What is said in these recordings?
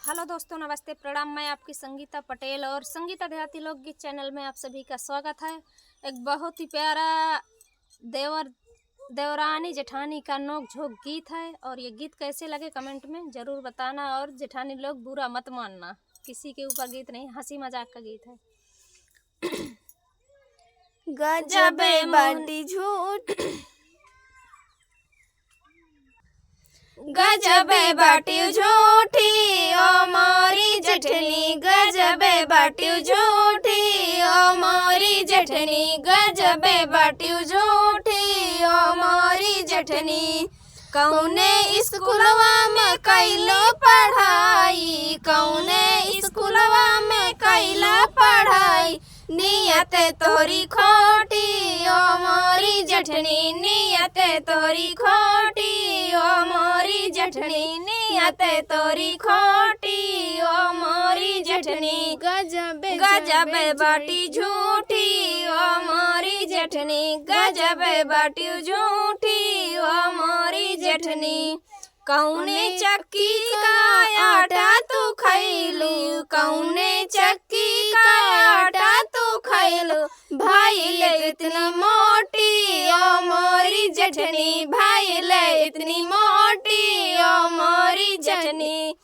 Hello दोस्तों, नमस्ते, प्रणाम। मैं आपकी संगीता पटेल और संगीता देहाती लोकगीत चैनल में आप सभी का स्वागत है। एक बहुत ही प्यारा देवरानी जेठानी का नोक झोंक गीत है और ये गीत कैसे लगे कमेंट में ज़रूर बताना। और जेठानी लोग बुरा मत मानना, किसी के ऊपर गीत नहीं, हंसी मजाक का गीत है। गजबे बाटी झूठ, गजबे बाटी झूठी ओ मोरी जेठनी, गजबे बाटी झूठी ओ मोरी जेठनी, गजबे बाटी झूठी ओ मोरी जेठनी। कौने स्कूलवा में कैलो पढ़ाई, कौने स्कूलवा में कैलो पढ़ाई, नियत तोरी खोटी ओ मोरी जेठनी, नियत तोरी खोटी ओ मोरी जेठनी, नियत तोरी खोटी ओ मोरी जेठनी। गजबे बाटी झूठी ओ मोरी जेठनी, गजबे बाटी झूठी ओ मोरी जेठनी। कौने चक्की का आटा तू खैलू, कौने चक्की का आटा तू खैलू, भाई ले इतनी मोटी ओ मोरी जेठनी, भाई ले इतनी मोटी ओ मोरी जेठनी।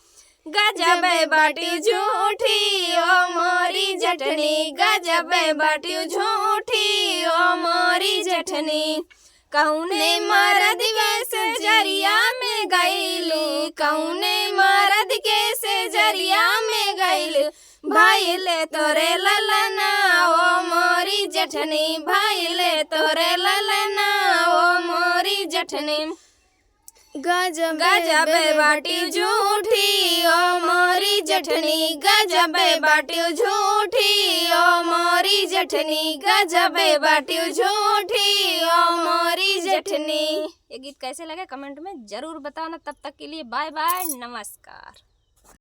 गजबे बाटी झूठी ओ मोरी जेठनी, गजबे बाटी झूठी ओ मोरी जेठनी। कौने मर्द के सजरिया में गईलू, कौने मर्द के सजरिया में गईलू, भाई ले तोरे ललना ओ मोरी जेठनी, भाई ले तोरे ललना ओ मोरी जेठनी। गजबे बाटी झूठी ओ मोरी जेठनी, गजबे बाटी झूठी ओ मोरी जेठनी, गजबे बाटी झूठी ओ मोरी जेठनी। ये गीत कैसे लगे कमेंट में ज़रूर बताना। तब तक के लिए बाय बाय, नमस्कार।